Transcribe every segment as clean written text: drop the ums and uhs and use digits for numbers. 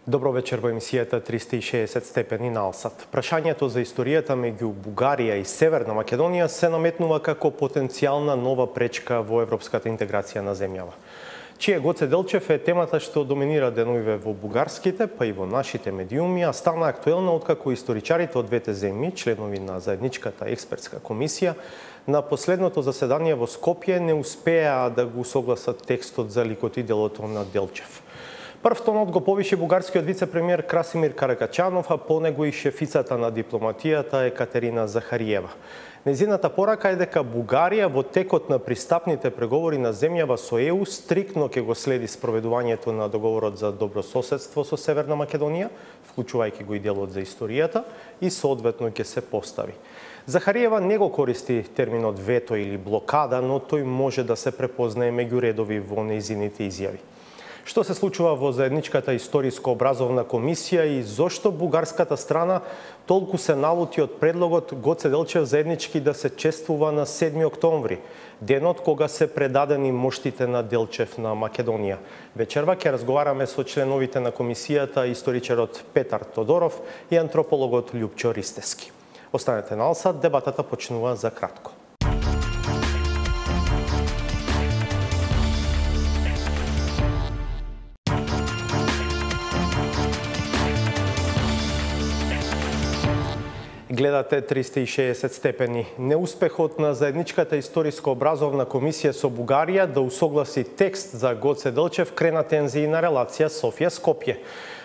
Добро вечер во емисијата 360 степени на Алсат. Прашањето за историјата меѓу Бугарија и Северна Македонија се наметнува како потенцијална нова пречка во европската интеграција на земјава. Чие Гоце Делчев е темата што доминира деновиве во бугарските, па и во нашите медиуми, а стана актуелна откако историчарите од двете земји, членови на заедничката експертска комисија, на последното заседание во Скопје не успеа да го согласат текстот за ликот и делото на Делчев. Прв тонот го повиши бугарскиот вице-премиер Красимир Каракачанов, а по него и шефицата на дипломатијата Екатерина Захариева. Незината порака е дека Бугарија во текот на пристапните преговори на земјава со ЕУ стриктно ќе го следи спроведувањето на договорот за добрососедство со Северна Македонија, вклучувајќи го и делот за историјата, и соодветно ќе се постави. Захариева не го користи терминот вето или блокада, но тој може да се препознае меѓу редови во нејзините изјави. Што се случува во заедничката историско-образовна комисија и зошто бугарската страна толку се налути од предлогот Гоце Делчев заеднички да се чествува на 7 октомври, денот кога се предадени моштите на Делчев на Македонија. Вечерва ќе разговараме со членовите на комисијата, историчарот Петар Тодоров и антропологот Љупчо Ристевски. Останете на Алсат, дебатата почнува за кратко. Гледате 360 степени. Неуспехот на заедничката историско-образовна комисија со Бугарија да усогласи текст за Гоце Делчев крена тензии на релација Софија-Скопје.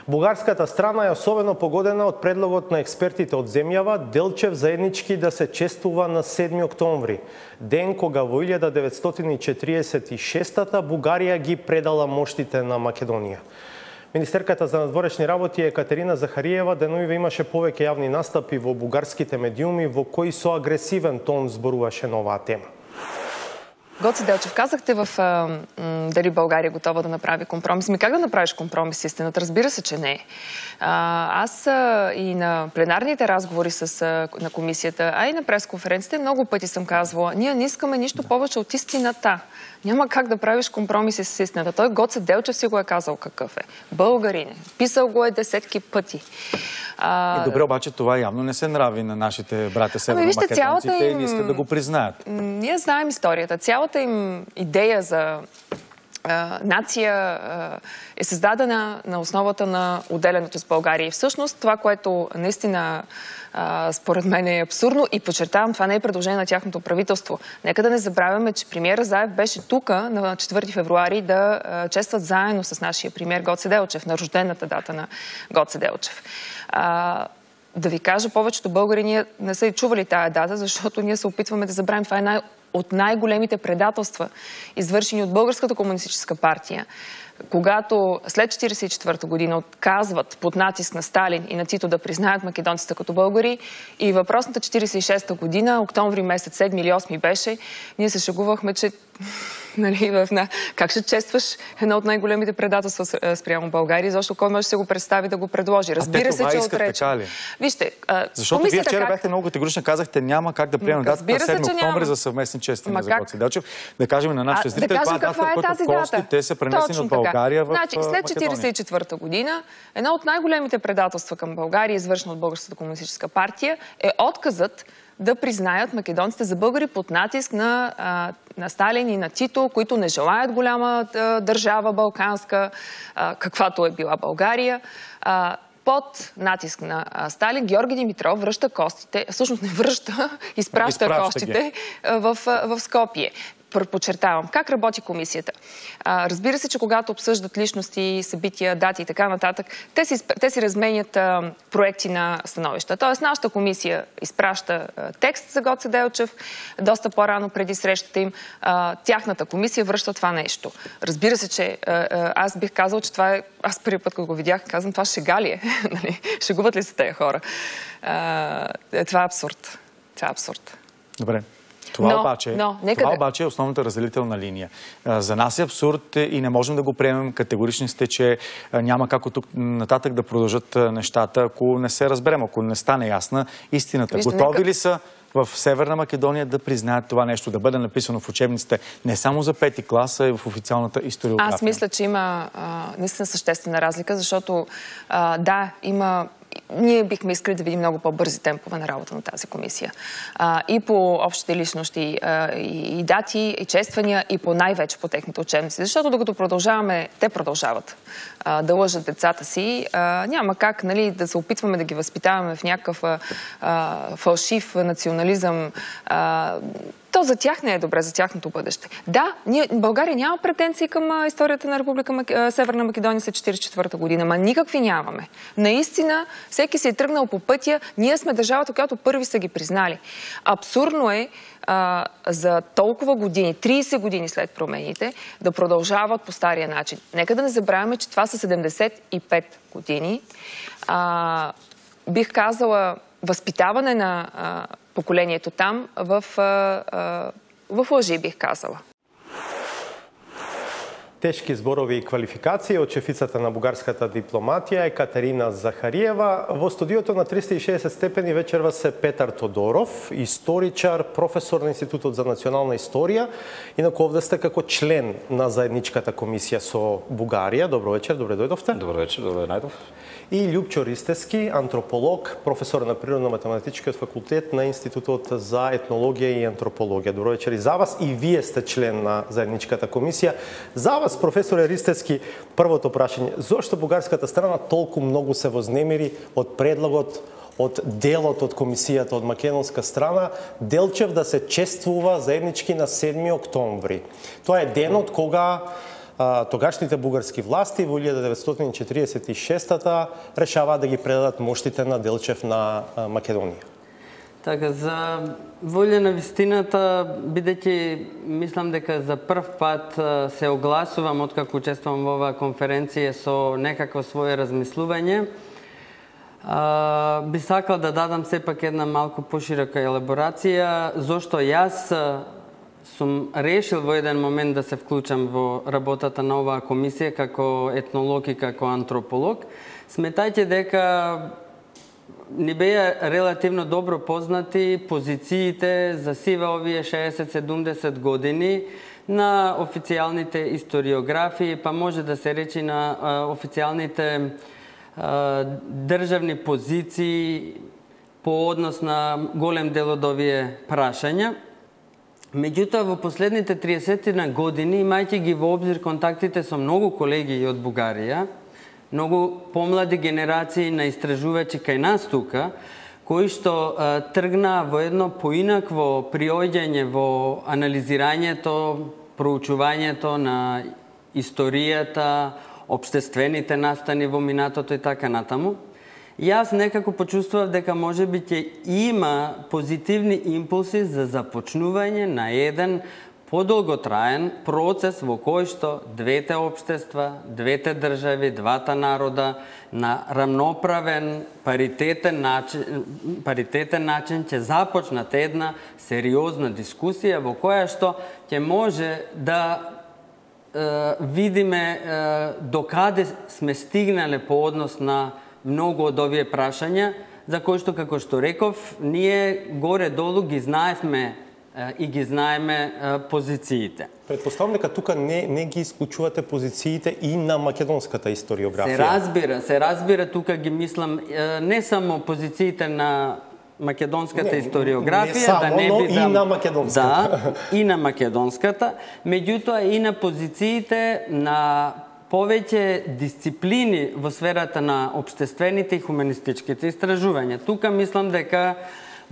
Бугарската страна е особено погодена од предлогот на експертите од земјава Делчев заеднички да се чествува на 7 октомври, ден кога во 1946 Бугарија ги предала моштите на Македонија. Министерката за надворешни работи Екатерина Захариева деновиве имаше повеќе јавни настапи во бугарските медиуми во кои со агресивен тон зборуваше на оваа тема. Гоце Делчев, казахте дали България е готова да направи компромис. Как да направиш компромис с истината? Разбира се, че не е. Аз и на пленарните разговори на комисията, а и на пресконференците много пъти съм казвала, ние не искаме нищо повече от истината. Няма как да правиш компромиси с истината. Той Гоце Делчев си го е казал какъв е. Българин. Писал го е десетки пъти. Добре, обаче това явно не се нрави на нашите братя северномакедонците и не искат да го признаят. Ние знаем историята. Цялата им идея за нация е създадена на основата на отделянето с България. И всъщност това, което наистина според мен е абсурдно и подчертавам, това не е предложение на тяхното правителство. Нека да не забравяме, че премиер Заев беше тук на 4 февруари да честват заедно с нашия премиер Гоце Делчев, на рождената дата на Гоце Делчев. Да ви кажа, повечето българи ние не са и чували тая дата, защото ние се опитваме да забравим. Това е от най-големите предателства, извършени от Българската комунистическа партия. Когато след 1944 година отказват под натиск на Сталин и на Тито да признаят македонците като българи и въпросната 1946 година, октомври месец, 7 или 8 беше, ние се шегувахме, че как ще честваш едно от най-големите предателства спрямо България, защото кой може да се го представи да го предложи? Разбира се, че отрече. Вижте, защото вие вчера бяхте много категорично, казахте няма как да приемем датата 7 октомври за съвместни чествания за Гоце Делчев. Да кажем на нашите зрители, това е дата, която кости, те са пренесени от България в Македония. След 1944 година, едно от най-големите предателства към България, извършено от Българската комунистическа партия, е отказът да признаят македонците за българи под натиск на Сталин и на Тито, които не желаят голяма държава балканска, каквато е била България. Под натиск на Сталин Георги Димитров връща костите, всъщност не връща, изпраща костите в Скопие. Подчертавам, как работи комисията. Разбира се, че когато обсъждат личности, събития, дати и така нататък, те си разменят проекти на становища. Тоест, нашата комисия изпраща текст за Гоце Делчев, доста по-рано преди срещата им. Тяхната комисия връща това нещо. Разбира се, че аз бих казал, че това е... Аз първи път, като го видях, казвам, това шега ли е? Шегуват ли се тези хора? Това е абсурд. Това е абсурд. Добре. Това обаче е основната разделителна линия. За нас е абсурд и не можем да го приемем. Категорични сте, че няма как от тук нататък да продължат нещата, ако не се разберем, ако не стане ясна истината. Готови ли са в Северна Македония да признаят това нещо, да бъде написано в учебниците не само за 5-ти клас, а и в официалната историография? Аз мисля, че има наистина съществена разлика, защото да, има... Ние бихме искали да видим много по-бързи темпове на работа на тази комисия. И по общите личности, и дати, и чествания, и по най-вече по техните учебници. Защото докато продължаваме, те продължават да лъжат децата си, няма как, нали, да се опитваме да ги възпитаваме в някакъв фалшив национализъм. То за тях не е добре, за тяхното бъдеще. Да, България няма претенции към историята на Република Северна Македония след 1944 година, ма никакви нямаме. Наистина, всеки се е тръгнал по пътя, ние сме държавата, която първи са ги признали. Абсурдно е за толкова години, 30 години след промените, да продължават по стария начин. Нека да не забравяме, че това са 75 години. Бих казала, възпитаване на поколението там в лъжи, бих казала. Тешки зборови и квалификации од шефицата на бугарската дипломатија Екатерина Захариева. Во студиото на 360 степени вечерва се Петар Тодоров, историчар, професор на Институтот за национална историја. Инаку овде сте како член на заедничката комисија со Бугарија. Добро вечер, добре дојдовте. Добро вечер, добре најдов. И Љупчо Ристевски, антрополог, професор на Природно-математичкиот факултет на Институтот за етнологија и антропологија. Добро вечер и за вас. И вие сте член на заедничката комисија. За вас, професоре Ристевски, првото прашање. Зошто бугарската страна толку многу се вознемири од предлогот, од делот од комисијата од македонска страна, Делчев да се чествува заеднички на 7 октомври? Тоа е денот кога тогашните бугарски власти во 1946-та решаваат да ги предадат моштите на Делчев на Македонија. Така, за волја на вистината, бидејќи мислам дека за прв пат се огласувам откако учествувам во оваа конференција со некакво свое размислување, би сакал да дадам сепак една малку поширока елаборација зошто јас сум решил во еден момент да се вклучам во работата на оваа комисија како етнолог и како антрополог, сметајќи дека ни беа релативно добро познати позициите за сиве овие 60-70 години на официјалните историографии, па може да се речи на официјалните државни позиции по однос на голем дел од овие прашања. Меѓутоа, во последните 30 години, имајќи ги во обзир контактите со многу колеги од Бугарија, многу помлади генерации на истражувачи кај нас тука, кои што тргнаа во едно поинакво приоѓање во анализирањето, проучувањето на историјата, општествените настани во минатото и така натаму. Јас некако почувствував дека можеби ќе има позитивни импулси за започнување на еден подолготраен процес во кој што двете општества, двете држави, двата народа на рамноправен, паритетен начин ќе започнат една сериозна дискусија во која што ќе може да видиме докаде сме стигнале по однос на многу од овие прашања, за кои што, како што реков, ние горе-долу ги знаевме и ги знаеме позициите. Предпоставам дека тука не ги исклучувате позициите и на македонската историографија. Се разбира, тука ги мислам не само позициите на македонската историографија, да не би и на македонската. Да, и на македонската, меѓутоа и на позициите на повеќе дисциплини во сферата на општествените и хуманистичките истражувања. Тука мислам дека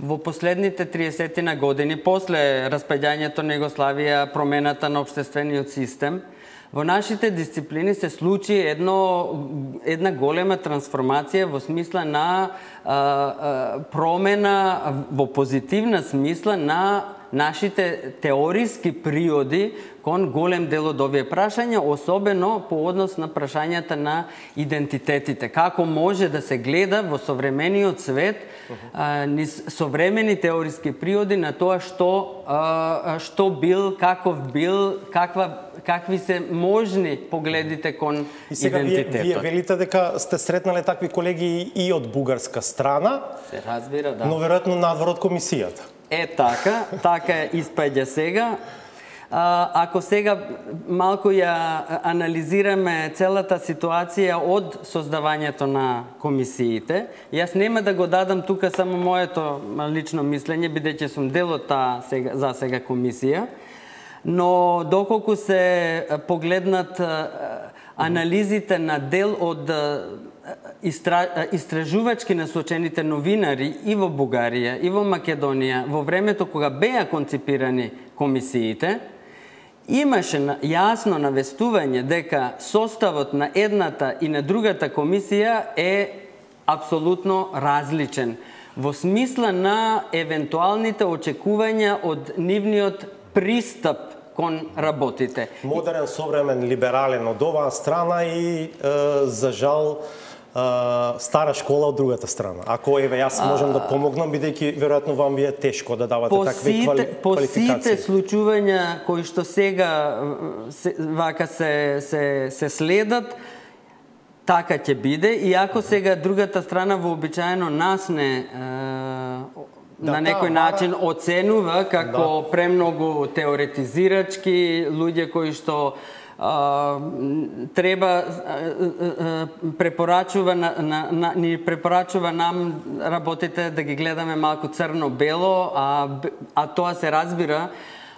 во последните 30 години, после распаѓањето на Југославија, промената на општествениот систем, во нашите дисциплини се случи една голема трансформација во смисла на промена, во позитивна смисла на нашите теориски приоди кон голем дел од овие прашања, особено по однос на прашањата на идентитетите. Како може да се гледа во современиот свет низ современи теориски приоди на тоа што бил, каков бил, какви се можни погледите кон идентитетот. Вие велите дека сте сретнале такви колеги и од бугарска страна, се разбира, да. Но веројатно надвор од комисијата. така испаѓа сега. Ако сега малку ја анализираме целата ситуација од создавањето на комисиите, јас нема да го дадам тука само моето лично мислење, бидејќи сум дел од таа за сега комисија, но доколку се погледнат анализите на дел од истражувачки насочените новинари и во Бугарија, и во Македонија, во времето кога беа конципирани комисиите, имаше јасно навестување дека составот на едната и на другата комисија е апсолутно различен во смисла на евентуалните очекувања од нивниот пристап кон работите. Модерен, современ, либерален од оваа страна и, за жал, стара школа од другата страна. Ако јас можам да помогнам, бидејќи веројатно вам ви е тешко да давате такви квалификации. По сите случувања кои што сега вака се следат, така ќе биде, иако сега другата страна вообичаено нас не на некој начин оценува како премногу теоретизирачки, луѓе кои што треба ни препорачува нам работите да ги гледаме малку црно-бело, а тоа се разбира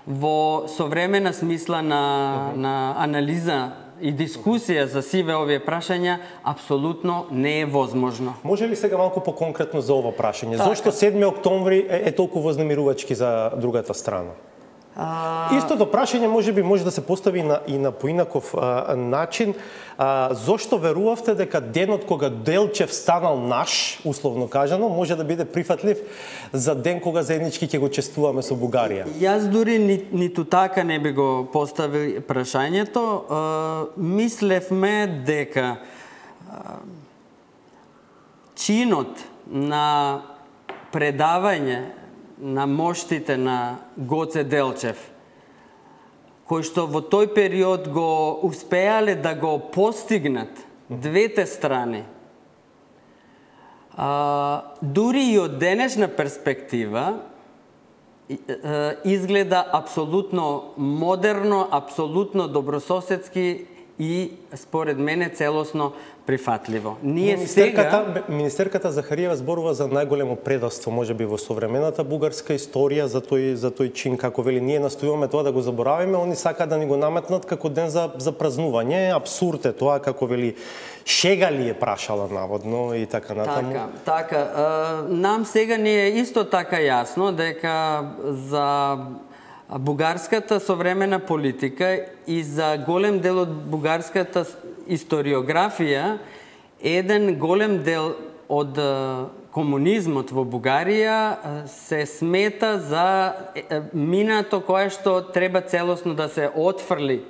во современа смисла на анализа и дискусија за сиве овие прашања апсолутно не е возможно. Може ли сега малку по-конкретно за ова прашање? Зошто 7 октомври е толку вознемирувачки за другата страна? Истото прашање може да се постави и на поинаков начин. Зошто верувавте дека денот кога Делчев станал наш, условно кажано, може да биде прифатлив за ден кога заеднички ќе го чествуваме со Бугарија? Јас дури ниту така не би го поставил прашањето. Мислевме дека чинот на предавање на моштите на Гоце Делчев, кои што во тој период го успеале да го постигнат двете страни, дури и од денешна перспектива, изгледа апсолутно модерно, апсолутно добрососедски и, според мене, целосно прифатливо. Министерката Захариева зборува за најголемо предавство, можеби во современата бугарска историја, за тој чин, како вели, ние настојуваме тоа да го заборавиме, они сакаат да ни го наметнат како ден за празнување. Абсурд е тоа, како вели, шега ли е прашала наводно и така натаму. Така. Нам сега ни е исто така јасно дека за бугарската современа политика и за голем дел од бугарската историографија, еден голем дел од комунизмот во Бугарија се смета за минато кое што треба целосно да се отфрли.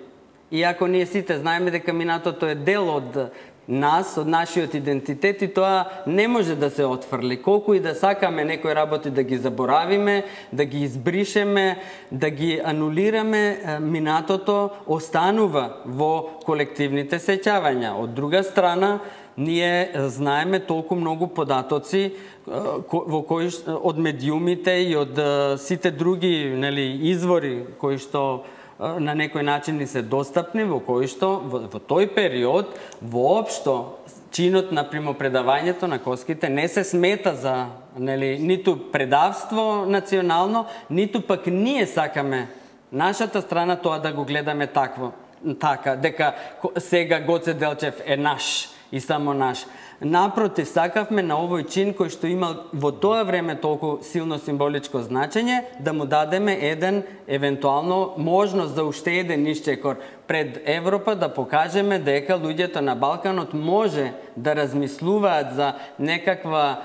Иако ние сите знаеме дека минатото е дел од нас, од нашиот идентитет, и тоа не може да се отфрли. Колку и да сакаме некои работи да ги заборавиме, да ги избришеме, да ги анулираме, минатото останува во колективните сеќавања. Од друга страна, ние знаеме толку многу податоци од медиумите и од сите други извори кои што на некој начин ни се достапни, во кои што во тој период воопшто чинот на примопредавањето на коските не се смета за ниту предавство национално, ниту пак ние сакаме нашата страна тоа да го гледаме така, дека сега Гоце Делчев е наш и само наш. Напротив, сакавме на овој чин кој што имал во тоа време толку силно символичко значење, да му дадеме еден, евентуално, можност за уште еден исчекор пред Европа, да покажеме дека луѓето на Балканот може да размислуваат за некаква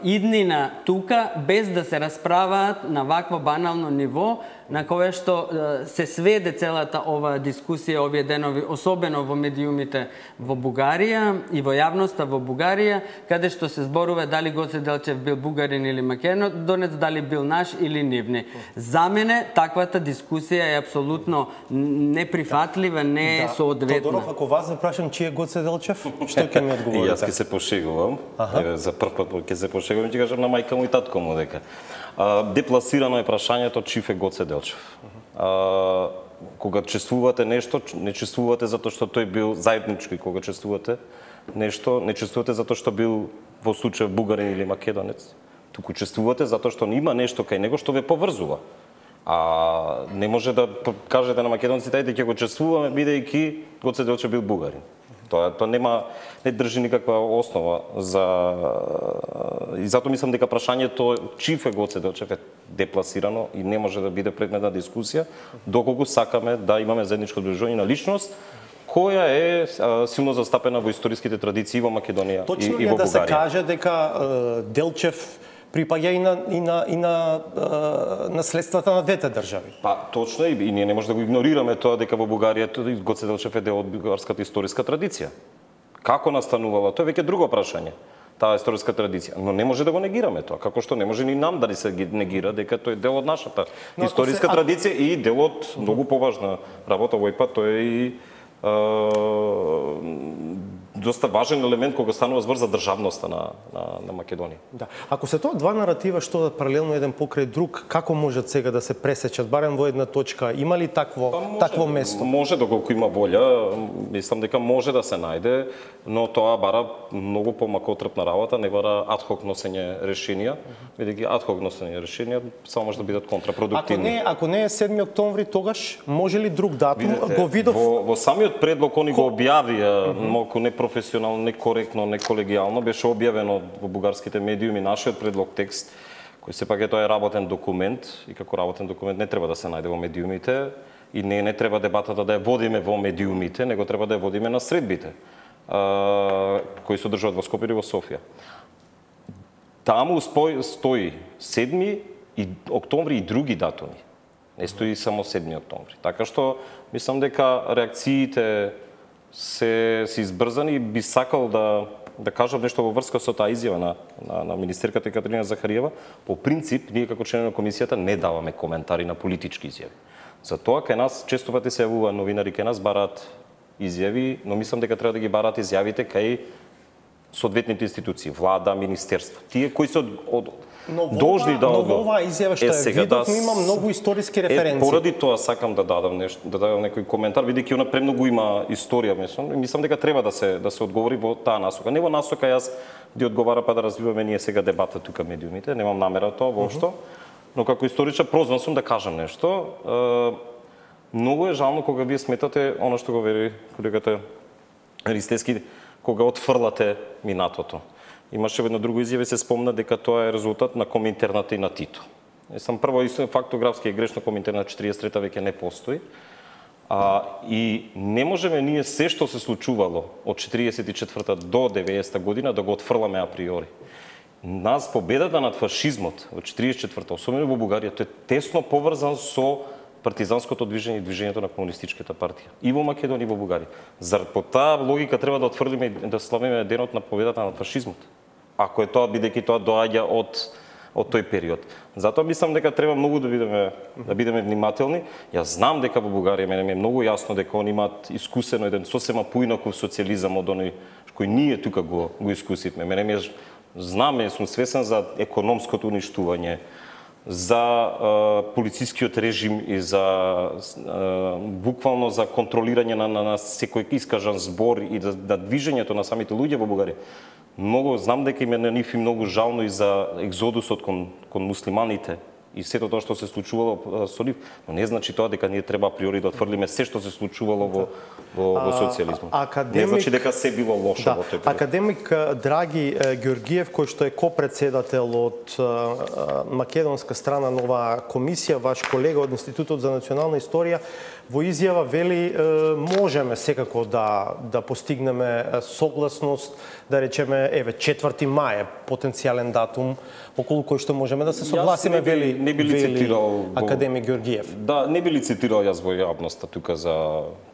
иднина тука, без да се расправаат на вакво банално ниво, на кое што се сведе целата оваа дискусија овие денови, особено во медиумите во Бугарија и во јавноста во Бугарија, каде што се зборува дали Гоце Делчев бил бугарин или македонец, дали бил наш или нивни. За мене таквата дискусија е апсолутно неприфатлива, не соодветна. Тодоров, ако вас да прашам, чие Гоце Делчев, што ќе ми одговорите? И јас ќе се пошегувам, за прв пат ќе се пошегувам, ќе кажам на мајка му и татко му дека. Депласирано е прашањето чив е Гоце Делчев. Кога чествувате нешто, не чествувате затоа што тој бил заеднички, кога чествувате нешто, не чествувате затоа што бил во случај бугарин или македонец, туку чествувате затоа што има нешто кај него што ве поврзува. А не може да кажете на македонците ајде ќе го чествуваме бидејќи Гоце Делчев бил бугарин. Тоа не држи никаква основа за и затоа мислам дека прашањето чив е Гоце Делчев е депласирано и не може да биде предмет на дискусија доколку сакаме да имаме заедничко движење на личност која е силно застапена во историските традиции во Македонија и во Бугарија. Точно е да се каже дека Делчев припаѓа и на наследствата на двете држави. Па точно и ние не може да го игнорираме тоа дека во Бугарија Гоце Делчев е дел од бугарската историска традиција. Како настанувала, тоа е веќе друго прашање. Таа историска традиција, но не може да го негираме тоа, како што не може ни нам да се негира дека тој е дел од нашата историска традиција и дел од многу поважна работа овој пат, тоа е и доста важен елемент кога станува збор за државноста на Македонија. Да. Ако се тоа два наратива што паралелно еден покрај друг, како можат сега да се пресечат барем во една точка? Има ли такво место? Може доколку има волја, мислам дека може да се најде, но тоа бара многу помакотрпна работа, не бара адхок носење решенија, бидејќи адхок носење решенија само може да бидат контрапродуктивни. Ако не е 7 октомври, тогаш може ли друг датум? Го видов во самиот предлог они го објавија, малку непрофесионално, некоректно, неколегијално, беше објавено во бугарските медиуми нашиот предлог текст, кој сепак е тоа е работен документ и како работен документ не треба да се најде во медиумите и не треба дебатата да ја водиме во медиумите, него треба да ја водиме на средбите кои се одржуваат во Скопје и во Софија. Таму стои 7 октомври и други датуми. Не стои само 7 октомври. Така што мислам дека реакциите се избрзани и би сакал да кажам нешто во врска со таа изјава на министерката Екатерина Захариева. По принцип, ние како членови на комисијата не даваме коментари на политички изјави. Затоа кај нас често пати се јавува новинари кај нас бараат изјави, но мислам дека треба да ги бараат изјавите кај соодветните институции, влада, министерство. Тие кои се должни да одговарат. Но оваа изјава што е видов има многу историски референции. Поради тоа сакам да дадам некој коментар, бидејќи она премногу има историја, мислам дека треба да се одговори во таа насока. Не во насока јас да одговара па да развиваме ние сега дебата тука медиумите, немам намера тоа воопшто, но како историчар прозван сум да кажам нешто. Многу е жално кога вие сметате она што го вели колегата Ристевски, кога отфрлате минатото. Имаше едно друго изјаве, се спомна дека тоа е резултат на Коминтерната и на Тито. Прво, фактографски е грешно, Коминтерна 43-та веќе не постои. И не можеме ние се што се случувало од 44-та до 90-та година да го отфрламе априори. Нас победата над фашизмот во 44-та, особено во Бугарија, тој е тесно поврзан со партизанското движење и движењето на комунистичката партија. И во Македонија и во Бугарија. Зар по таа логика треба да отфрлиме и да славиме денот на победата над фашизмот? Ако е тоа, бидејќи тоа доаѓа од тој период. Затоа мислам дека треба многу да бидеме внимателни. Јас знам дека во Бугарија мене ми е многу јасно дека они имаат искусено еден сосема поинаков социјализам од оној кој ние тука го искусивме. Мене ми знам, сум свесен за економското уништување, за полицискиот режим и за буквално за контролирање на секој искажан збор и на движењето на самите луѓе во Бугарија. Многу знам дека има на нив и многу жално и за екзодусот кон муслиманите и сето тоа што се случувало со нив, но не значи тоа дека ние треба априори да отфрлиме се што се случувало во социјализмот. Не значи дека се било лошо во тој период. Академик Драги Георгиев, кој што е копредседател од македонска страна на оваа комисија, ваш колега од Институтот за национална историја, во изјава вели можеме секако да постигнеме согласност, да речеме 4 мај потенцијален датум околу кој што можеме да се согласиме, вели академик Георгиев. Да, не би ли цитирал јас во јавноста тука за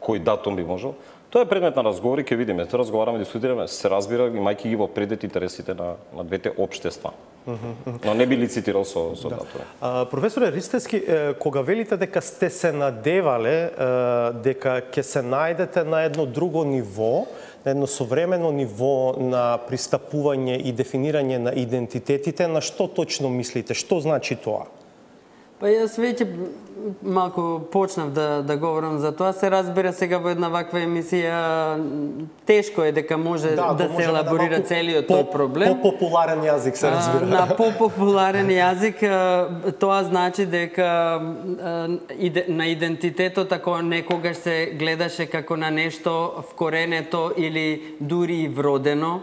кој датум би можел. Тоа е предмет на разговори, ќе видиме, тоа разговараме, дискутираме, се разбира, имајќи ги во предет интересите на двете општества. Но не би лицитирал со датуми. Професоре Ристевски, кога велите дека сте се надевале дека ќе се најдете на едно друго ниво, на едно современо ниво на пристапување и дефинирање на идентитетите, на што точно мислите? Што значи тоа? Па јас веќе малку почнав да говорам за тоа. Се разбира сега во една ваква емисија тешко е дека може да се елаборира целиот тој проблем. По популарен јазик се разбира. На популарен јазик тоа значи дека на идентитетот ако некогаш се гледаше како на нешто вкоренето или дури и вродено.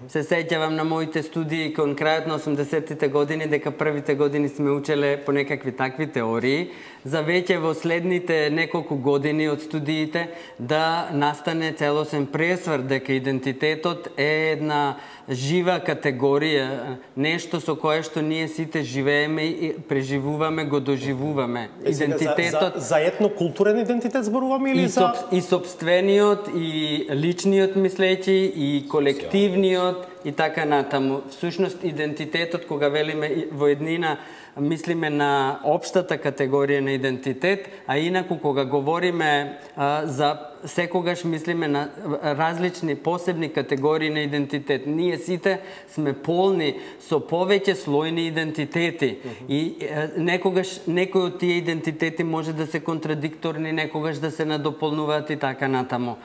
Се сеќавам на моите студии кон крајот на 80-тите години дека првите години сме учеле по некакви такви теории, за веќе во следните неколку години од студиите да настане целосен пресврт дека идентитетот е една жива категорија, нешто со кое што ние сите живееме и преживуваме, го доживуваме. Идентитетот за етнокултурен идентитет зборуваме или за и собствениот и личниот мислејќи и колективниот и така натаму. Всушност идентитетот кога велиме во еднина мислиме на општата категорија на идентитет, а инаку кога говориме за секогаш мислиме на различни посебни категории на идентитет. Ние сите сме полни со повеќе слојни идентитети и некогаш некои од тие идентитети може да се контрадикторни, некогаш да се надополнуваат и така натаму.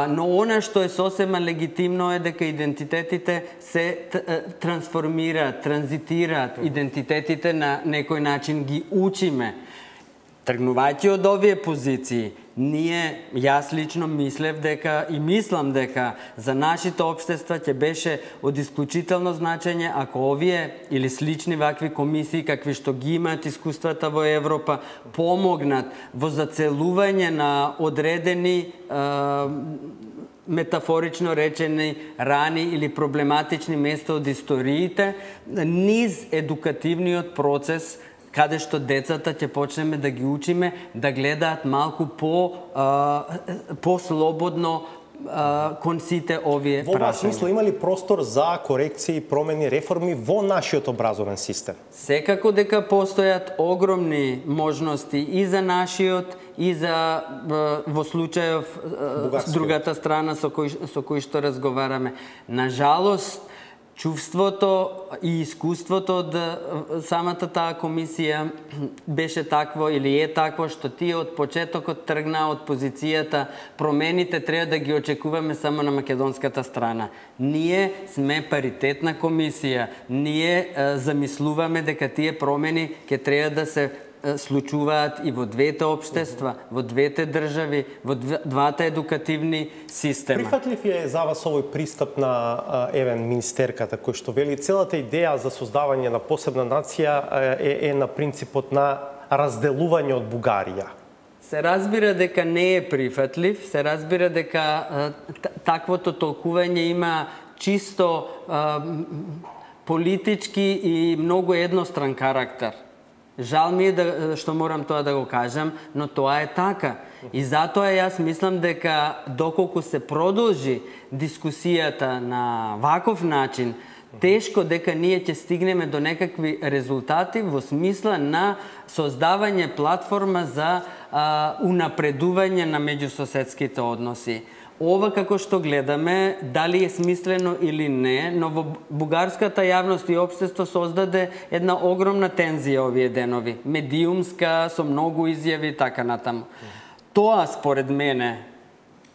Но она што е сосема легитимно е дека идентитетите се трансформираат, транзитираат. Идентитетите на некој начин ги учиме. Тргнувајќи од овие позиции, јас лично мислев дека и мислам дека за нашите општества ќе беше од исклучително значење ако овие или слични вакви комисии какви што ги имаат искуствата во Европа помогнат во зацелување на одредени метафорично речени рани или проблематични места од историите низ едукативниот процес каде што децата ќе почнеме да ги учиме да гледаат малку по-слободно кон сите овие прашања. Во ваш смисло има ли простор за корекции, промени, реформи во нашиот образовен систем? Секако дека постојат огромни можности и за нашиот и за во случајов другата страна со кој што разговараме. На жалост, чувството и искуството од самата таа комисија беше такво или е такво што тие од почетокот тргна од позицијата промените треба да ги очекуваме само на македонската страна. Ние сме паритетна комисија. Ние замислуваме дека тие промени ќе треба да се случуваат и во двете општества, во двете држави, во двата едукативни система. Прифатлив е за вас овој пристап на министерката, кој што вели целата идеја за создавање на посебна нација е на принципот на разделување од Бугарија? Се разбира дека не е прифатлив, се разбира дека таквото толкување има чисто политички и многу едностран карактер. Жал ми е што морам тоа да го кажам, но тоа е така. И затоа јас мислам дека доколку се продолжи дискусијата на ваков начин, тешко дека ние ќе стигнеме до некакви резултати во смисла на создавање платформа за унапредување на меѓусоседските односи. Ова како што гледаме, дали е смислено или не, но во бугарската јавност и општество создаде една огромна тензија овие денови, медиумска, со многу изјави и така натаму. Тоа, според мене,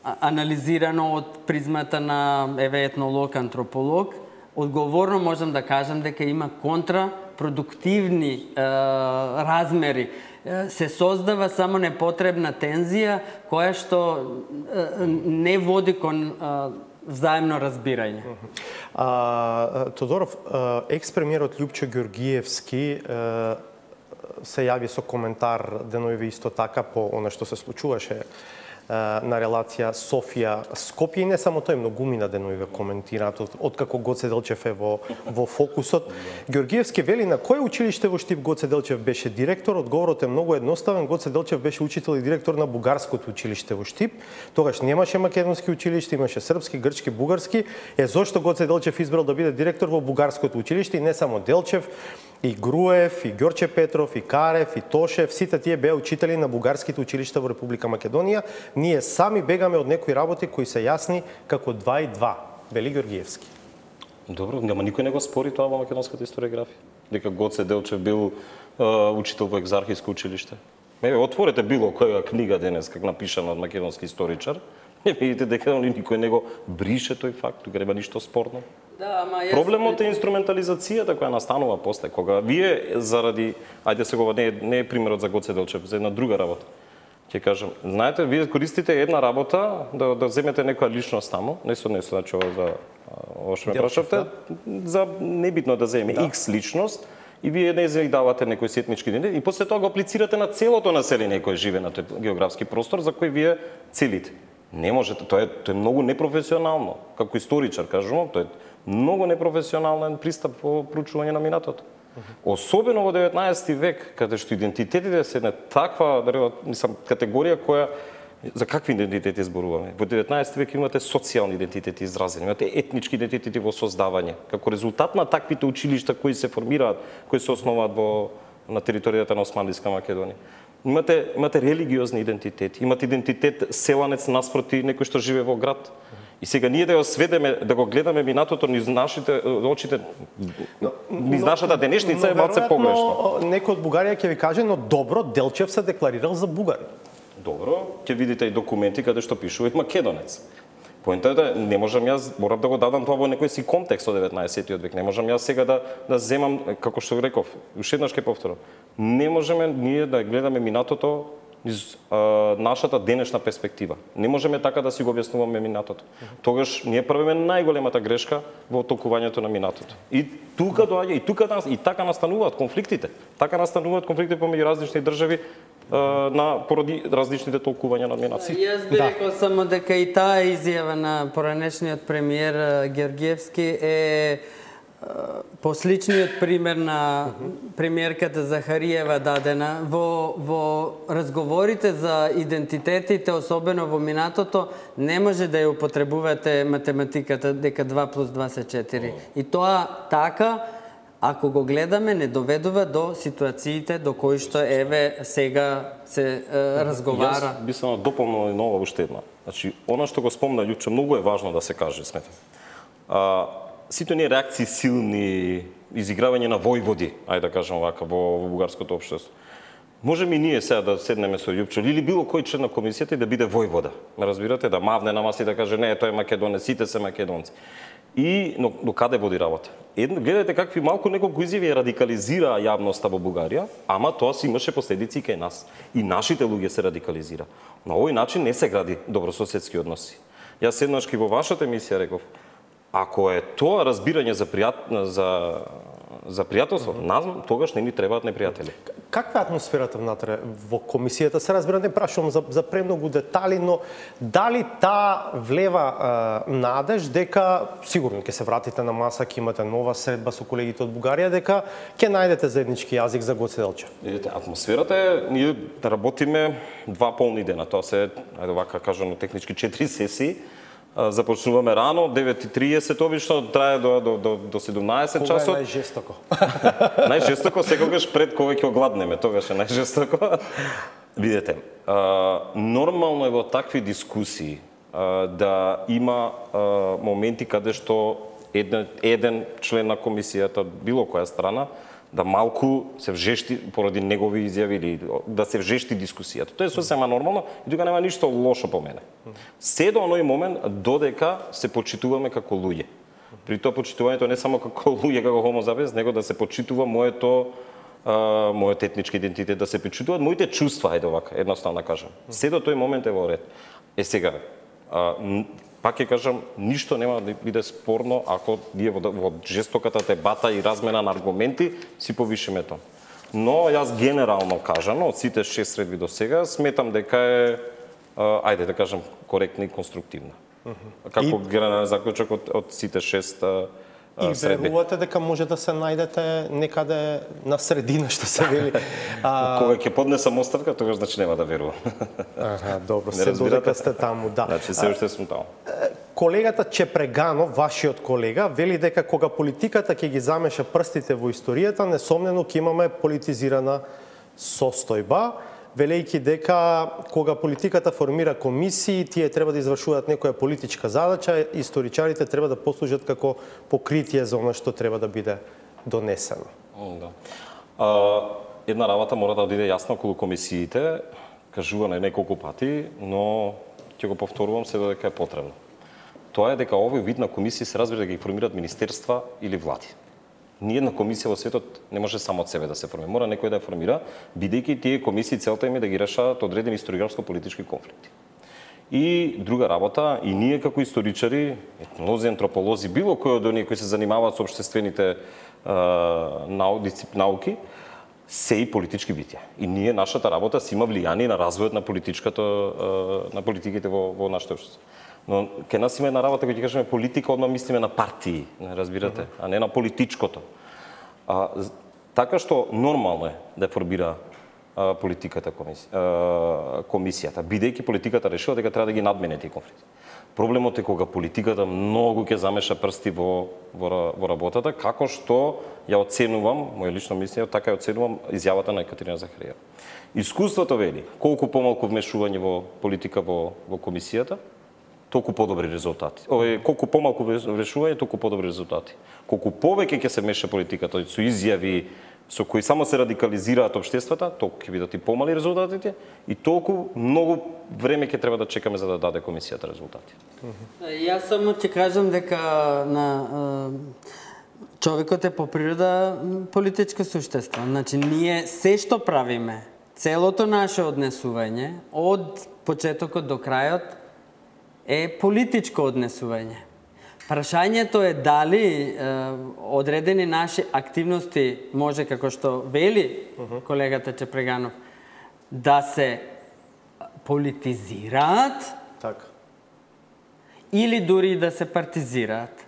анализирано од призмата на етнолог, антрополог, одговорно можам да кажам дека има контрапродуктивни размери. Се создава само непотребна тензија која што не води кон взаемно разбирање. Тодоров, екс-премиерот Љупчо Ѓоргиевски се јави со коментар денови исто така по она што се случуваше на релација Софија-Скопје и не само тој, многумина денови коментираат откако Гоце Делчев е во фокусот. Георгиевски вели на кој училиште во Штип Гоце Делчев беше директор? Одговорот е многу едноставен. Гоце Делчев беше учител и директор на бугарското училиште во Штип. Тогаш немаше македонски училиште, имаше српски, грчки, бугарски. Зошто Гоце Делчев избрал да биде директор во бугарското училиште и не само Делчев, и Груев, и Ѓорче Петров, и Карев, и Тошев, сите тие беа учители на бугарските училишта во Република Македонија. Ние сами бегаме од некои работи кои се јасни како 2 и 2, вели Георгиевски. Добро, нема никој не го спори тоа во македонската историографија. Дека Гоце Делчев бил учител во екзархиско училиште. Отворете било која книга денес как напишана од македонски историчар, не видите дека никој не го брише тој факт, тука нема ништо спорно. Да, проблемот е инструментализацијата која настанува после, кога вие заради, ајде сега не е примерот за Гоце Делчев, за една друга работа. Ќе кажам, знаете, вие користите една работа да земете некоја личност таму, не се однесува значи ова што ме прашавте, за небитно да земеме X личност и вие не давате некој сетнички идентитет и после тоа го аплицирате на целото население кој живее на тој географски простор за кој вие целите. Не можете, тоа е многу непрофесионално. Како историчар кажувам, тоа е многу непрофесионален пристап во проучување на минатото. Особено во 19 век, каде што идентитетите се на таква категорија која за какви идентитети зборуваме? Во 19 век имате социјални идентитети изразени, имате етнички идентитети во создавање. Како резултат на таквите училишта кои се формираат, кои се основаат на територијата на Османлиска Македонија. Имате религиозни идентитети, имате идентитет селанец наспроти некој што живее во град. И сега ние да го сведеме, да го гледаме минатото низ нашите очите, низ нашата денешница е малце погрешно. Некој од Бугарија ќе ви каже, но добро, Делчев се декларирал за бугарин. Добро, ќе видите и документи каде што пишува и македонец. Поентата е да не можам јас, морам да го дадам тоа во некој си контекст од 19 век. Не можам јас сега да земам, како што реков, уште еднаш ќе повторам. Не можеме ние да гледаме минатото из нашата денешна перспектива. Не можеме така да си го објаснуваме минатото. Тогаш ние правиме најголемата грешка во толкувањето на минатото. И тука доаѓа и така настануваат конфликтите. Така настануваат конфликти помеѓу различни држави поради различните толкувања на минатото. Јас би рекол само дека и таа изјава на поранешниот премиер Георгиевски е посличниот пример на премиерката Захариева дадена во разговорите за идентитетите, особено во минатото, не може да ја употребувате математиката дека 2 плюс 2 се 4. И тоа така, ако го гледаме, не доведува до ситуациите до кои што еве сега се разговара. Јас би само дополнил нова уште една. Значи, она што го спомна јуче многу е важно да се каже, сметам. Сите оние реакции силни, изигравање на војводи, ајде да кажам вака, во бугарското општество. Можеме и ние сега да седнеме со Јупчо или било кој член на комисијата и да биде војвода. Ме разбирате, да мавне на маси и да каже не, тој е македонец, сите се македонци. Но до каде води работа? Гледате какви малку неколку изјави радикализира јавноста во Бугарија, ама тоа си имаше последици кај нас. И нашите луѓе се радикализира. На овој начин не се гради добрососедски односи. Јас еднашки во вашата емисија реков, ако е тоа разбирање за пријателство, тогаш не ни требаат непријатели. Каква е атмосферата внатре во комисијата? Се разбира, не прашувам за премногу детали, но дали таа влева надеж дека сигурно ќе се вратите на маса, ќе имате нова средба со колегите од Бугарија, дека ќе најдете заеднички јазик за Гоце Делчев? Видите, атмосферата е ние да работиме 2 полни дена. Тоа се, ајде вака кажано технички 4 сесии. Започнуваме рано, 9:30 обично, трае до 17 часот. Кога е најжестоко? Најжестоко секогаш пред кога ќе огладнеме, тогаш е најжестоко. Видете, нормално е во такви дискусии да има моменти каде што еден член на комисијата, било која страна, да малку се вжешти поради негови изјави или да се вжешти дискусијата. Тоа е сосема нормално и тука нема ништо лошо по мене. Се до оној момент додека се почитуваме како луѓе. При тоа почитувањето не само како луѓе, како homo sapiens, него да се почитува мојот етнички идентитет, да се почитуваат моите чувства, ајде вака, едноставно кажам. Се до тој момент е во ред. Сега, пак ќе кажам, ништо нема да биде спорно ако ние во жестоката дебата и размена на аргументи си повишиме тоа. Но јас генерално кажано, од сите 6 средби до сега, сметам дека е ајде да кажем, коректна и конструктивна. Како генерален заклучок од сите 6 и верувате дека може да се најдете некаде на средина, што се вели? Кога ќе поднесам оставка, тогаш значи нема да верувам. Добро, се додека сте таму, да. Значи се уште сум таму. Колегата Чепреганов, вашиот колега, вели дека кога политиката ќе ги замеша прстите во историјата, несомнено ќе имаме политизирана состојба, велејќи дека кога политиката формира комисии, тие треба да извршуваат некоја политичка задача, историчарите треба да послужат како покритие за она што треба да биде донесено. Да. Една работа мора да биде јасна околу комисиите, кажувана неколку пати, но ќе го повторувам се додека е потребно. Тоа е дека овој вид на комисии се разбира да ги формираат министерства или влади. Ниедна комисија во светот не може само од себе да се формира. Мора некој да ја формира, бидејќи тие комисии целта им е да ги решават одредени историографско-политички конфликти. И друга работа, и ние како историчари, етнолози, антрополози, било кој од оние кои се занимаваат со општествените науки, се и политички битја. И ние, нашата работа си има влијание на развојот на политиките во нашето општество. Но ке нас има една работа, која ќе кажеме политика, одма мислиме на партии, разбирате, а не на политичкото. Така што нормално е да формира политиката комисијата, бидејќи политиката решила дека треба да ги надмене тие конфликти. Проблемот е кога политиката многу ќе замеша прсти во работата, како што ја оценувам, моја лично мислење, така ја оценувам изјавата на Екатерина Захариева. Искуството вели, колку помалку вмешување во политика во комисијата, толку подобри резултати. Колку помалку вмешување, толку подобри резултати. Колку повеќе ќе се меша политиката со изјави со кои само се радикализираат општествата, толку ќе бидат и помали резултатите и толку многу време ќе треба да чекаме за да даде комисијата резултати. Јас само ќе кажам дека на човекот е по природа политичко суштество. Значи ние се што правиме, целото наше однесување од почетокот до крајот е политичко однесување. Прашањето е дали одредени наши активности може, како што вели колегата Чепреганов, да се политизираат или дури да се партизираат.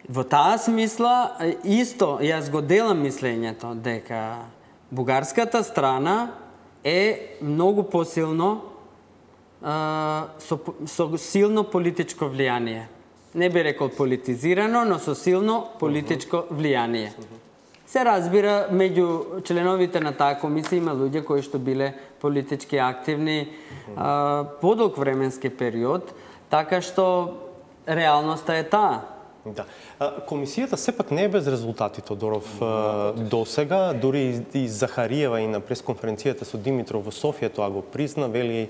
Во таа смисла, исто, јас го делам мислењето дека бугарската страна е многу посилно со силно политичко влијание. Не би рекол политизирано, но со силно политичко влијание. Се разбира, меѓу членовите на таа комисија има луѓе кои што биле политички активни подолг временски период, така што реалноста е таа. Да. Комисијата сепак не е без резултати, Тодоров, досега. Дури и Захариева и на пресконференцијата со Димитров во Софија тоа го призна, вели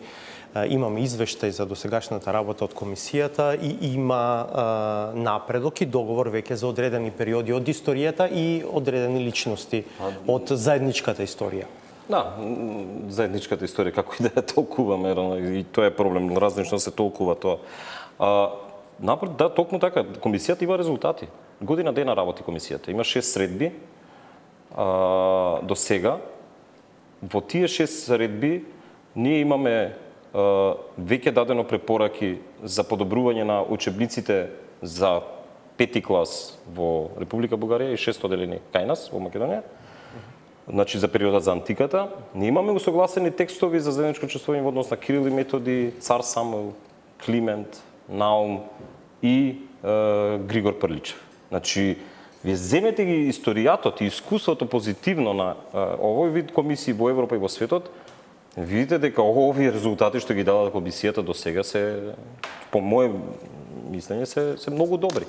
имаме извештај за досегашната работа од комисијата и има напредок и договор веќе за одредени периоди од историјата и одредени личности од заедничката историја. Да, заедничката историја, како и да ја толкуваме, и тоа е проблем, различно се толкува тоа. Да, токму така, комисијата има резултати. Година дена работи комисијата. Има 6 средби до сега. Во тие 6 средби ние имаме веќе дадено препораки за подобрување на учебниците за 5 клас во Република Бугарија и 6 оделени кај нас во Македонија. Значи за периодот за антиката. Ние имаме усогласени текстови за заедничко учествување во однос на Кирил и Методи, Цар Самуил, Климент, Наум и Григор Прличев. Значи, вие земете ги историјатот и искуството позитивно на овој вид комисии во Европа и во светот, видите дека овие резултати што ги дадат комисијата до сега се, по моје мислење, се многу добри.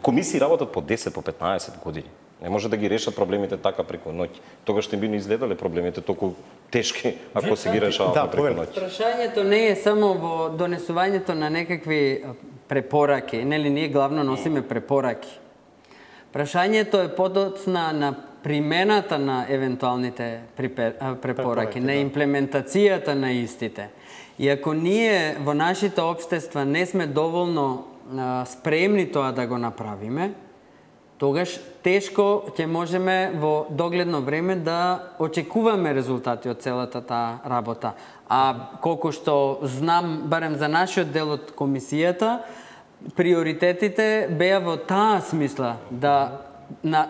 Комисии работат по 10, по 15 години. Не може да ги решат проблемите така преку ноќ. Тогаш не би не изгледале проблемите толку тешки ако се ги решават преку ноќ. Прашањето не е само во донесувањето на некакви препораки, нели ние главно носиме препораки. Прашањето е подоцна на примената на евентуалните препораки, на имплементацијата на истите. И ако ние во нашите општества не сме доволно спремни тоа да го направиме, тогаш тешко ќе можеме во догледно време да очекуваме резултати од целата таа работа. А колку што знам, барем за нашиот дел од комисијата, приоритетите беа во таа смисла да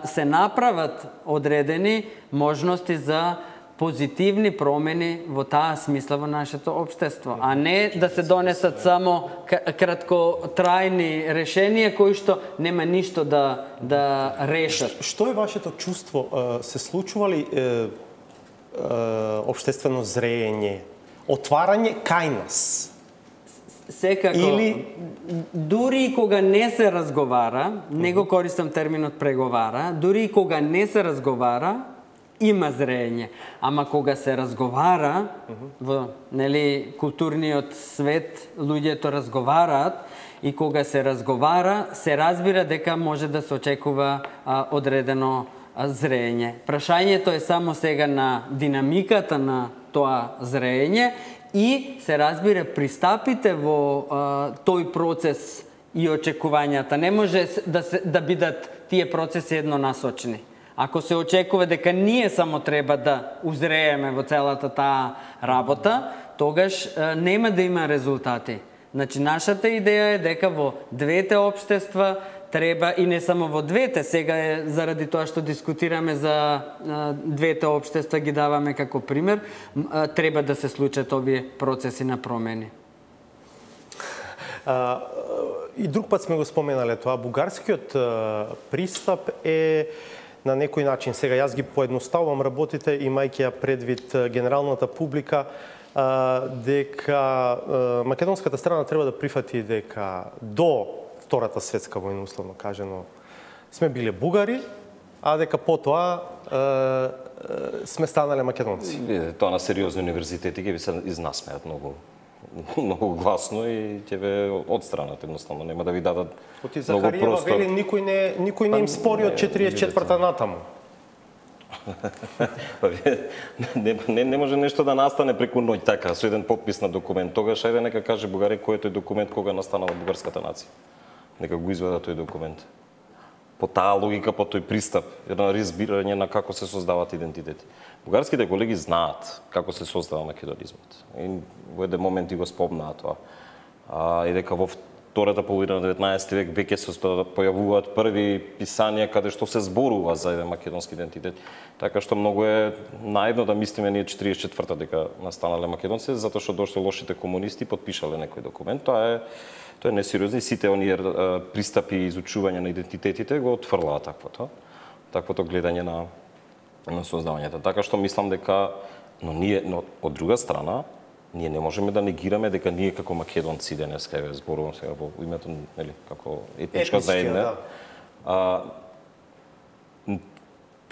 се направат одредени можности за позитивни промени во таа смисла во нашето општество, а не да се донесат само краткотрајни решенија кои што нема ништо да решат. Што е вашето чувство? Се случува ли општествено зреење, отварање кај нас? Секако, дури и кога не се разговара, не го користам терминот преговара, дури и кога не се разговара, има зреење. Ама кога се разговара, во културниот свет луѓето разговараат, и кога се разговара, се разбира дека може да се очекува одредено зреење. Прашањето е само сега на динамиката на тоа зреење и се разбира пристапите во тој процес и очекувањата. Не може да бидат тие процеси еднонасочни. Ако се очекува дека ние само треба да узрееме во целата таа работа, тогаш нема да има резултати. Значи, нашата идеја е дека во двете општества треба, и не само во двете, сега е заради тоа што дискутираме за двете општества, ги даваме како пример, треба да се случат овие процеси на промени. И друг пат сме го споменале тоа. Бугарскиот пристап е на некој начин, сега јас ги поедноставувам работите, имајќи ја предвид генералната публика, дека македонската страна треба да прифати дека до Втората светска војна, условно кажено, сме биле бугари, а дека потоа сме станале македонци. Тоа на сериозни универзитети ќе ви се изнасмеат многу гласно и ќе ве одстранат, едноставно нема да ви дадат многу простор. Вели, никој не им спори од 44-та натаму. Не може нешто да настане преку ноќ така, со еден подпис на документ. Тогаш ајде нека каже Бугарија кој е тој документ кога настанала бугарската нација. Нека го изведа тој документ. По таа логика, по тој пристап, едно разбирање на како се создаваат идентитети. Бугарските колеги знаат како се создава македонизмот. И во еден момент и го спомнаа тоа. И дека во втората половина на 19 век веќе се појавуваат први писања каде што се зборува за еден македонски идентитет. Така што многу е наивно да мислиме ние 44-та дека настанале македонци, затоа што дошле лошите комунисти и подпишале некој документ. Тоа е несериозно и сите оние пристапи и изучување на идентитетите го отфрлаа таквото гледање на создавањето. Така што мислам дека, но од друга страна, ние не можеме да негираме дека ние како македонци денеска, зборувам сега во името, како етничка заедница,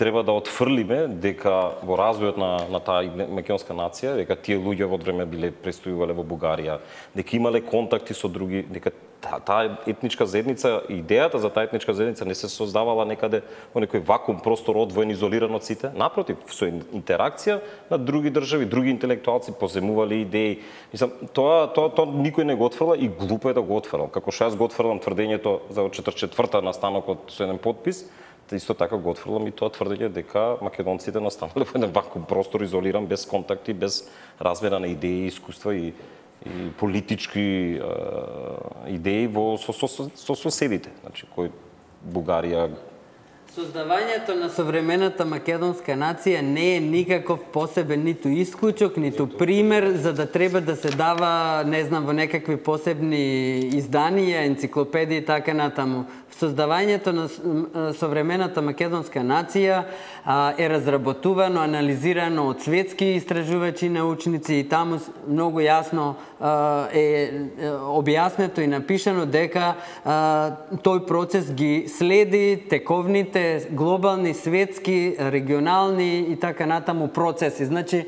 треба да отфрлиме дека во развојот на таа македонска нација, дека тие луѓе во време биле престојувале во Бугарија, дека имале контакти со други, дека таа етничка заедница, идејата за таа етничка заедница не се создавала некаде во некој вакуум простор одвоен, изолиран од сите. Напротив, со интеракција на други држави, други интелектуалци поземувале идеи. Мислам, тоа никој не го отфрла и глупо е да го отфрлам. Како што јас го отфрлам тврдењето за 44-та настанокот со еден подпис, исто така го отфрлам и тоа тврдење дека македонците настанале во еден вакуум простор изолиран, без контакти, без размера на идеи, искуства и политички идеи со соседите, значи кој Бугарија. Создавањето на современата македонска нација не е никаков посебен ниту исклучок, ниту пример за да треба да се дава, не знам, во некакви посебни изданија, енциклопедии и така натаму. Создавањето на современата македонска нација е разработувано, анализирано од светски истражувачи и научници и таму многу јасно е објаснето и напишано дека тој процес ги следи тековните глобални, светски, регионални и така натаму процеси. Значи,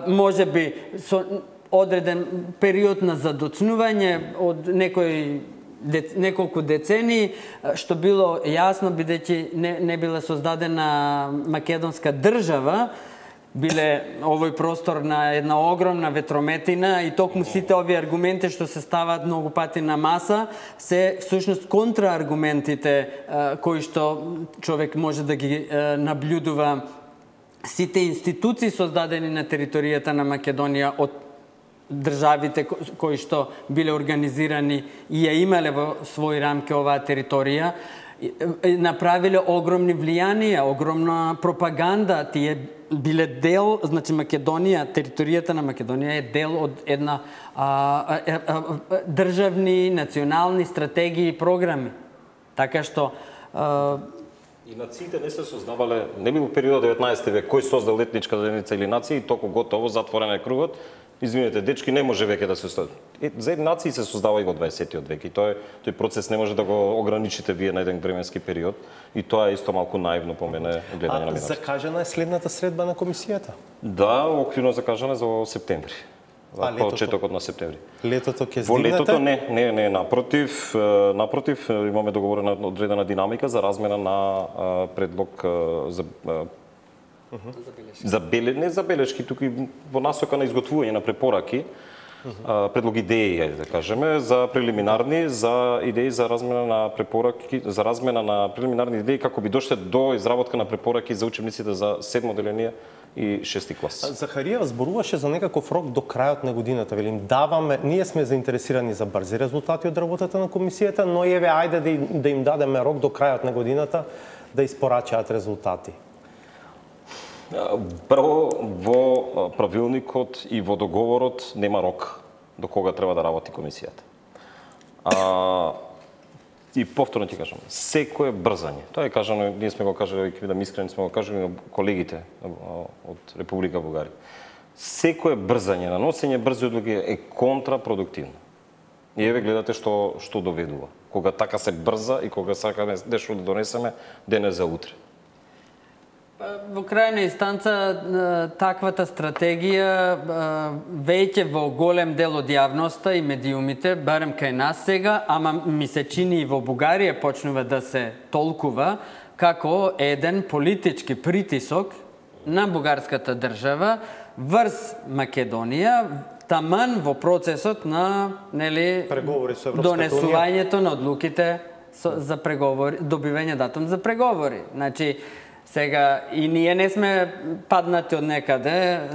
може би со одреден период на задоцнување од неколку децении, што било јасно, бидејќи не била создадена македонска држава, биле овој простор на една огромна ветрометина и токму сите овие аргументи што се стават многу пати на маса се всушност контрааргументите кои што човек може да ги наблюдува. Сите институции создадени на територијата на Македонија од државите кои што биле организирани и ја имале во своји рамки оваа територија, направиле огромни влијанија, огромна пропаганда. Тие биле дел, значи Македонија, територијата на Македонија е дел од една државни, национални стратегии и програми. Така што и нациите не се создавале, не бил периодот 19 век, кој создал етничка заедница или нација и току готово, затворен е кругот. Извинете, дечки, не може веќе да се создава. Нации се создава и во 20 век и тој процес не може да го ограничите вие на еден временски период и тоа е исто малку наивно по мене гледање на минатото. Закажана е следната средба на комисијата? Да, оквирно закажана за септември. Почетокот на септември. Летото ќе здигнете? Во летото не, напротив, имаме договорена одредена динамика за размена на предлог за забелешки, туку и во насока на изготвување на препораки, предлог идеи, да кажеме, за прелиминарни, за идеи за размена на препораки, за размена на прелиминарни идеи како би дошле до изработка на препораки за учебниците за 7 одделение и 6 клас. Захарија зборуваше за некаков рок до крајот на годината. Велим, ние сме заинтересирани за брзи резултати од работата на комисијата, но еве ајде да им дадеме рок до крајот на годината да испорачаат резултати. Прво, во правилникот и во договорот нема рок до кога треба да работи комисијата. И повторно ти кажам, секое брзање. Тоа е кажано, ние сме го кажали, да ми искрени сме го кажали на колегите од Република Бугарија. Секое брзање на носење брзи одлуки е контрапродуктивно. И еве гледате што доведува. Кога така се брза и кога сакаме нешто да донесеме денес за утре. Во крајна инстанца, таквата стратегија веќе во голем дел од јавноста и медиумите, барем кај нас сега, ама ми се чини и во Бугарија почнува да се толкува како еден политички притисок на бугарската држава врз Македонија, таман во процесот на донесувањето на одлуките за преговори, добивање датум за преговори. Значи, сега, и ние не сме паднати од некаде,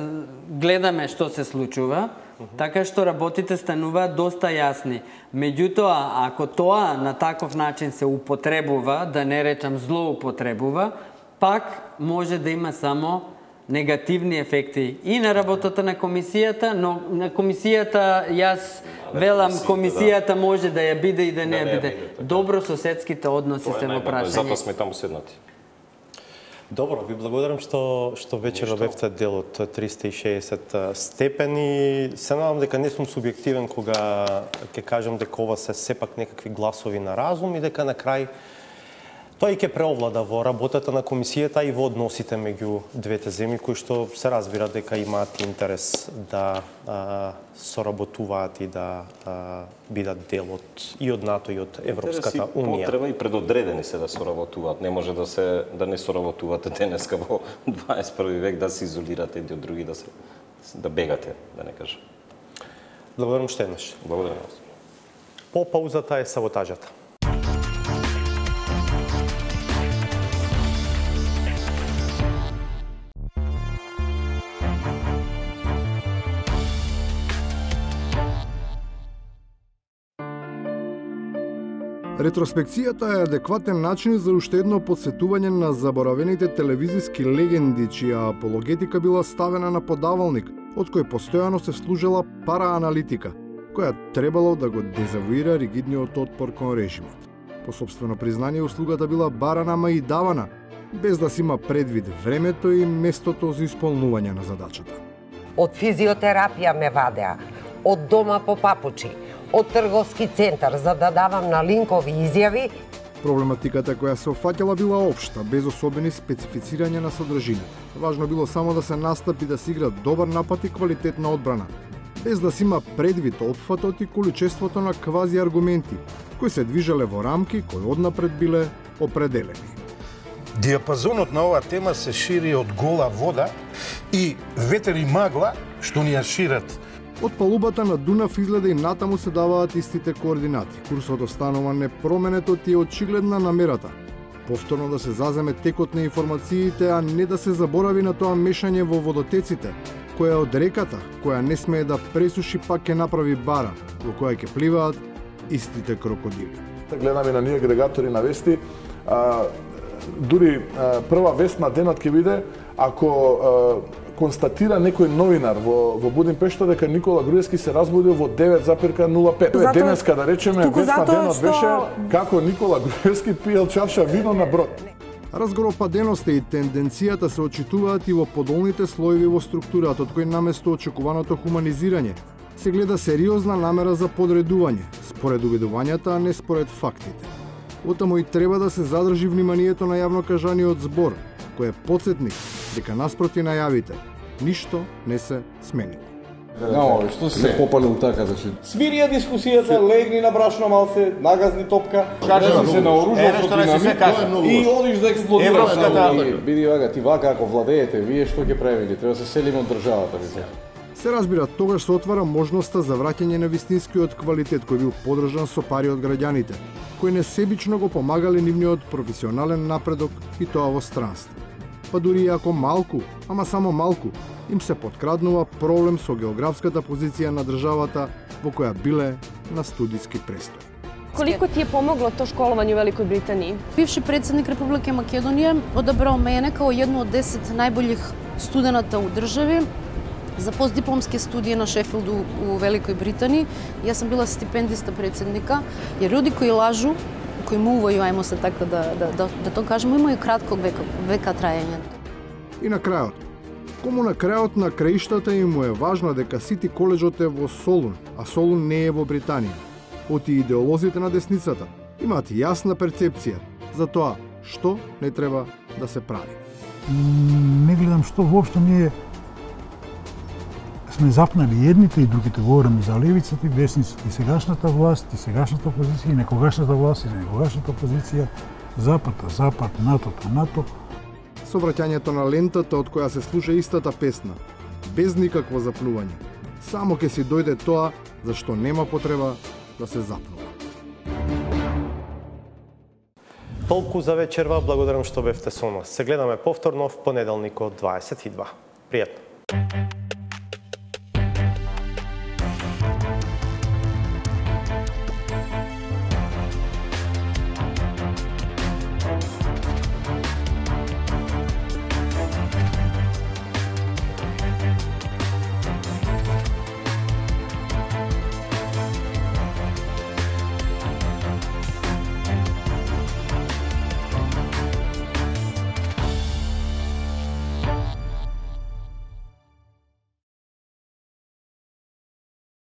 гледаме што се случува, така што работите стануваат доста јасни. Меѓутоа, ако тоа на таков начин се употребува, да не речам злоупотребува, пак може да има само негативни ефекти и на работата на комисијата, но на комисијата, јас велам, комисијата може да ја биде и да не ја биде. Добрососедските односи се во прашање. Затоа сме таму седнати. Добро, ви благодарам што вечер бевте дел од 360 степени. Се надам дека не сум субјективен кога ќе кажам дека ова се сепак некакви гласови на разум и дека на крај тој ќе преовлада во работата на комисијата и во односите меѓу двете земји кои што се разбира дека имаат интерес да соработуваат и да бидат дел и од НАТО и од Европската унија. Потреба и предодредени се да соработуваат. Не може да не соработувате денеска во 21 век, да се изолирате едни од други, да бегате, да не кажам. Благодарам што еднаш. Благодарам. По паузата е саботажата. Ретроспекцијата е адекватен начин за уште едно подсетување на заборавените телевизиски легенди, чија апологетика била ставена на подавалник, од кој постојано се служела парааналитика, која требало да го дезавуира ригидниот отпор кон режимот. По собствено признание, услугата била барана, ама и давана, без да си има предвид времето и местото за исполнување на задачата. Од физиотерапија ме вадеа, од дома по папучи, од трговски центар за да давам на линкови изјави. Проблематиката која се офаќала била општа, без особени специфицирање на содржината. Важно било само да се настапи да се игра добар напад и квалитетна одбрана, без да се има предвид опфатот и количеството на квази аргументи, кои се движеле во рамки кои однапред биле определени. Диапазонот на оваа тема се шири од гола вода и ветер и магла што ни ја шират. Од палубата на Дунав изгледа и натаму се даваат истите координати. Курсот останува непроменет и очигледна намерата. Повторно да се заземе текот на информациите, а не да се заборави на тоа мешање во водотеците, која од реката, која не смее да пресуши, пак ќе направи бара, во која ќе пливаат истите крокодили. Гледаме на ние агрегатори на вести, дури прва вест на денот ќе биде ако констатира некој новинар во Будимпешта дека Никола Груевски се разбудил во 9,05. Денеска, да речеме, вест на денот беше како Никола Груевски пиел чаша вино на брод. Разгоропаденоста и тенденцијата се очитуваат и во подолните слоеви во структурата, од кои наместо очекуваното хуманизирање се гледа сериозна намера за подредување, според уведувањата, а не според фактите. Отамо и треба да се задржи вниманието на јавно кажаниот збор, кој е подсетник дека наспроти најавите ништо не се сменило. Што се попалил така, значи? Свири ја дискусијата, легни на брашно малце, нагазни топка, кажа се наоружал со динамит и одиш да експлодираш. Биди вака, ти вака ако владеете, вие што ќе правите? Треба да се селиме од државата, мислам. Се разбира, тогаш се отвара можноста за враќање на вистинскиот квалитет кој бил подржан со пари од граѓаните, кои несебично го помагале нивниот професионален напредок и тоа во странство. Па дури и ако малку, ама само малку, им се подкраднува проблем со географската позиција на државата во која биле на студиски престој. Колико ти е помогло то школовање у Великој Британiji? Бивши председник Републike Македонија одабрал мене као едно од 10 најбољих студената у држави за постдипломски студии на Шефилду у Великој Британiji. Јас сам била стипендиста председника, jer ljudi koji lažu, koji muvaju, ajmo se tako da to kažemo, imaju kratkog veka trajanja. И на крајот, кому на крајот на краиштата им му е важно дека Сити коледжот е во Солун, а Солун не е во Британија. Оти идеолозите на десницата имаат јасна перцепција за тоа што не треба да се прави. Не гледам што воопшто ние сме запнали едните и другите, говорим за левицата и десницата, и сегашната власт, и сегашната опозиција, и некогашната власт, и некогашната опозиција, Запад, НАТО. Со враќањето на лентата од која се слуша истата песна, без никакво заплување, само ќе си дојде тоа за што нема потреба да се заплува. Толку за вечерва, благодарам што бевте со нас. Се гледаме повторно в понеделникот 22. Пријатно!